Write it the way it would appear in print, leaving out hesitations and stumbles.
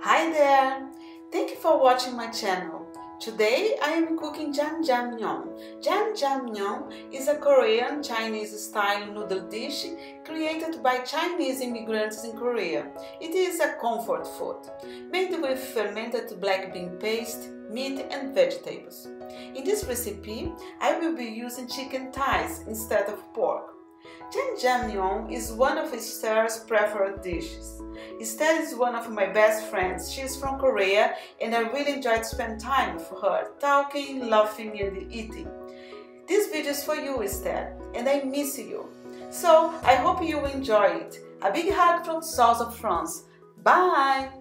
Hi there! Thank you for watching my channel. Today I am cooking jjamyeon. Jjamyeon is a Korean Chinese style noodle dish created by Chinese immigrants in Korea. It is a comfort food, made with fermented black bean paste, meat and vegetables. In this recipe, I will be using chicken thighs instead of pork. Jjamyeon is one of Esther's preferred dishes. Esther is one of my best friends. She is from Korea and I really enjoyed spending time with her, talking, laughing and eating. This video is for you, Esther, and I miss you. So I hope you enjoy it. A big hug from the south of France. Bye!